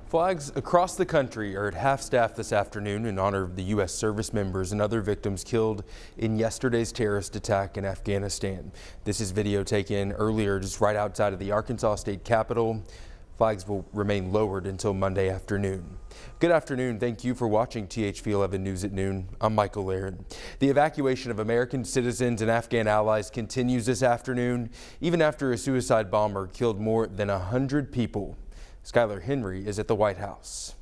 Flags across the country are at half-staff this afternoon in honor of the U.S. service members and other victims killed in yesterday's terrorist attack in Afghanistan. This is video taken earlier just right outside of the Arkansas State Capitol. Flags will remain lowered until Monday afternoon. Good afternoon. Thank you for watching THV 11 News at Noon. I'm Michael Laird. The evacuation of American citizens and Afghan allies continues this afternoon, even after a suicide bomber killed more than 100 people. Skylar Henry is at the White House.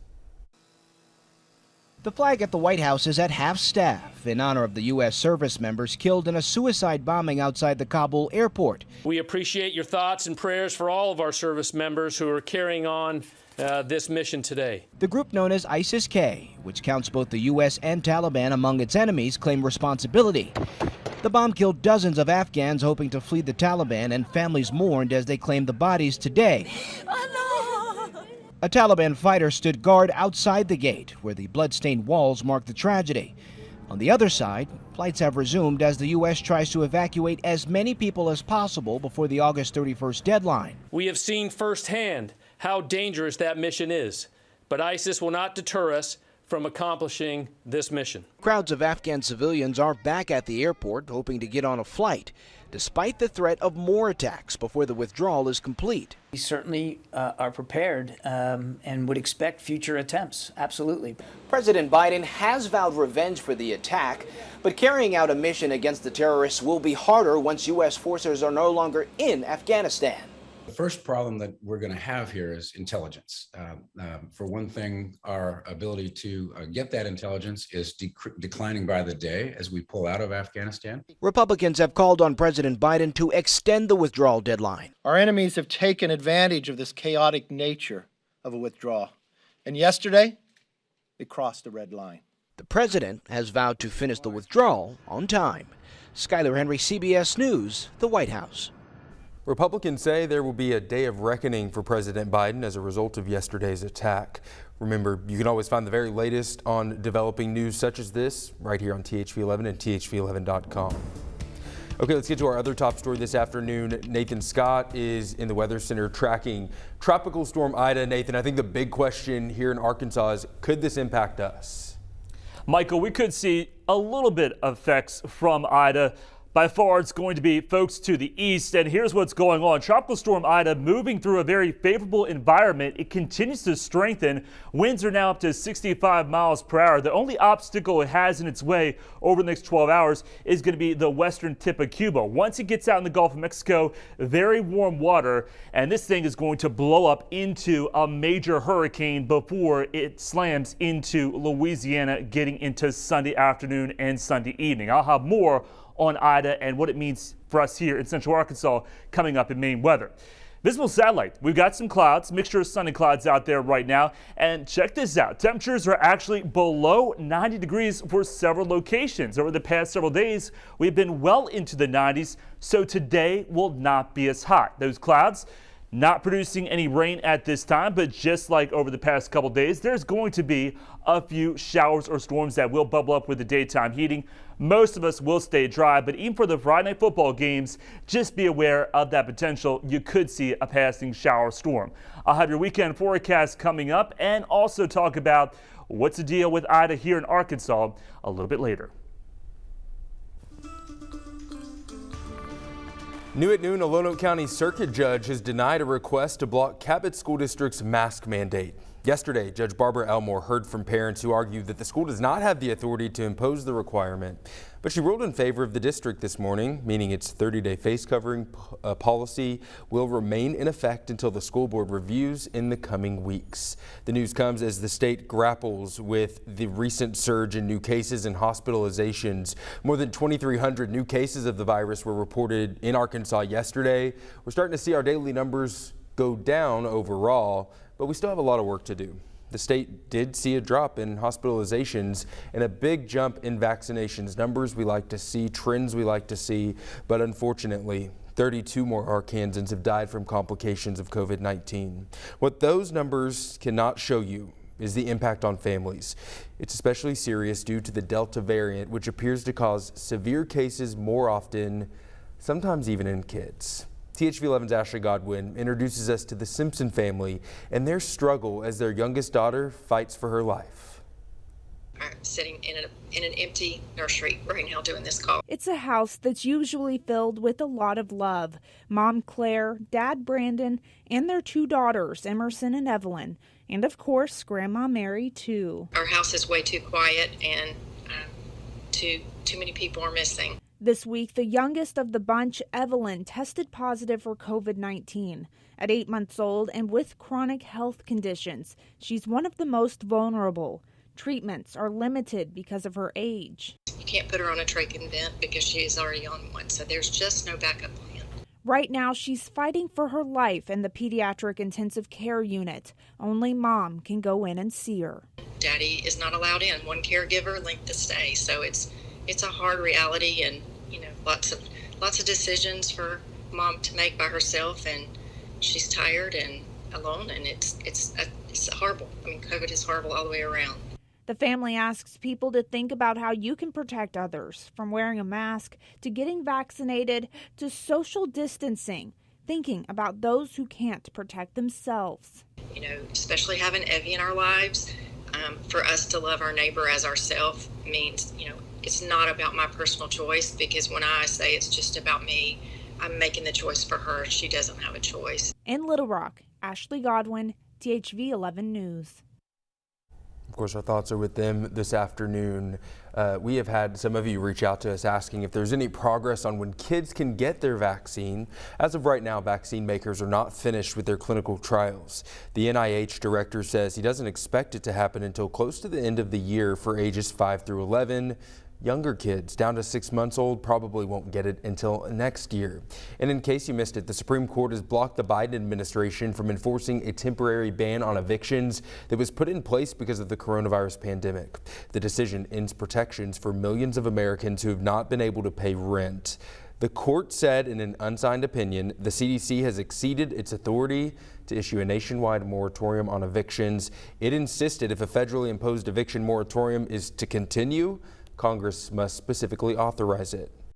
The flag at the White House is at half-staff in honor of the U.S. service members killed in a suicide bombing outside the Kabul airport. We appreciate your thoughts and prayers for all of our service members who are carrying on this mission today. The group known as ISIS-K, which counts both the U.S. and Taliban among its enemies, claim responsibility. The bomb killed dozens of Afghans hoping to flee the Taliban, and families mourned as they claimed the bodies today. A Taliban fighter stood guard outside the gate, where the blood-stained walls mark the tragedy. On the other side, flights have resumed as the U.S. tries to evacuate as many people as possible before the August 31st deadline. We have seen firsthand how dangerous that mission is, but ISIS will not deter us from accomplishing this mission. Crowds of Afghan civilians are back at the airport hoping to get on a flight, despite the threat of more attacks before the withdrawal is complete. We certainly are prepared and would expect future attempts, absolutely. President Biden has vowed revenge for the attack, but carrying out a mission against the terrorists will be harder once U.S. forces are no longer in Afghanistan. The first problem that we're going to have here is intelligence. For one thing, our ability to get that intelligence is declining by the day as we pull out of Afghanistan. Republicans have called on President Biden to extend the withdrawal deadline. Our enemies have taken advantage of this chaotic nature of a withdrawal. And yesterday, they crossed the red line. The president has vowed to finish the withdrawal on time. Skylar Henry, CBS News, the White House. Republicans say there will be a day of reckoning for President Biden as a result of yesterday's attack. Remember, you can always find the very latest on developing news such as this right here on THV 11 and thv-at-noon.com. Okay, let's get to our other top story this afternoon. Nathan Scott is in the Weather Center tracking Tropical Storm Ida. Nathan, I think the big question here in Arkansas is, could this impact us? Michael, we could see a little bit of effects from Ida. By far, it's going to be folks to the east, and here's what's going on. Tropical Storm Ida moving through a very favorable environment. It continues to strengthen. Winds are now up to 65 miles per hour. The only obstacle it has in its way over the next 12 hours is going to be the western tip of Cuba. Once it gets out in the Gulf of Mexico, very warm water, and this thing is going to blow up into a major hurricane before it slams into Louisiana, getting into Sunday afternoon and Sunday evening. I'll have more on Ida and what it means for us here in Central Arkansas coming up in Maine weather. Visible satellite, we've got some clouds, mixture of sun and clouds out there right now. And check this out, temperatures are actually below 90 degrees for several locations. Over the past several days, we've been well into the 90s, so today will not be as hot. Those clouds not producing any rain at this time, but just like over the past couple days, there's going to be a few showers or storms that will bubble up with the daytime heating. Most of us will stay dry, but even for the Friday night football games, just be aware of that potential. You could see a passing shower storm. I'll have your weekend forecast coming up and also talk about what's the deal with Ida here in Arkansas a little bit later. New at noon, a Lonoke County Circuit judge has denied a request to block Cabot School District's mask mandate. Yesterday, Judge Barbara Elmore heard from parents who argued that the school does not have the authority to impose the requirement, but she ruled in favor of the district this morning, meaning its 30-day face covering policy will remain in effect until the school board reviews in the coming weeks. The news comes as the state grapples with the recent surge in new cases and hospitalizations. More than 2,300 new cases of the virus were reported in Arkansas yesterday. We're starting to see our daily numbers go down overall, but we still have a lot of work to do. The state did see a drop in hospitalizations and a big jump in vaccinations. Numbers we like to see, trends we like to see, but unfortunately, 32 more Arkansans have died from complications of COVID-19. What those numbers cannot show you is the impact on families. It's especially serious due to the Delta variant, which appears to cause severe cases more often, sometimes even in kids. THV 11's Ashley Godwin introduces us to the Simpson family and their struggle as their youngest daughter fights for her life. I'm sitting in an empty nursery right now doing this call. It's a house that's usually filled with a lot of love. Mom Claire, Dad Brandon, and their two daughters, Emerson and Evelyn. And of course, Grandma Mary, too. Our house is way too quiet and too many people are missing. This week, the youngest of the bunch, Evelyn, tested positive for COVID-19. At 8 months old and with chronic health conditions, she's one of the most vulnerable. Treatments are limited because of her age. You can't put her on a trach and vent because she is already on one, so there's just no backup plan. Right now, she's fighting for her life in the pediatric intensive care unit. Only Mom can go in and see her. Daddy is not allowed in. One caregiver, length of stay, so it's a hard reality, and lots of decisions for Mom to make by herself, and she's tired and alone, and it's horrible. I mean, COVID is horrible all the way around. The family asks people to think about how you can protect others, from wearing a mask to getting vaccinated to social distancing, thinking about those who can't protect themselves. Especially having Evie in our lives, for us to love our neighbor as ourselves means, it's not about my personal choice, because when I say it's just about me, I'm making the choice for her. She doesn't have a choice. In Little Rock, Ashley Godwin, THV 11 News. Of course, our thoughts are with them this afternoon. We have had some of you reach out to us asking if there's any progress on when kids can get their vaccine. As of right now, vaccine makers are not finished with their clinical trials. The NIH director says he doesn't expect it to happen until close to the end of the year for ages 5 through 11. Younger kids down to 6 months old probably won't get it until next year. And in case you missed it, the Supreme Court has blocked the Biden administration from enforcing a temporary ban on evictions that was put in place because of the coronavirus pandemic. The decision ends protections for millions of Americans who have not been able to pay rent. The court said in an unsigned opinion, the CDC has exceeded its authority to issue a nationwide moratorium on evictions. It insisted if a federally imposed eviction moratorium is to continue, Congress must specifically authorize it.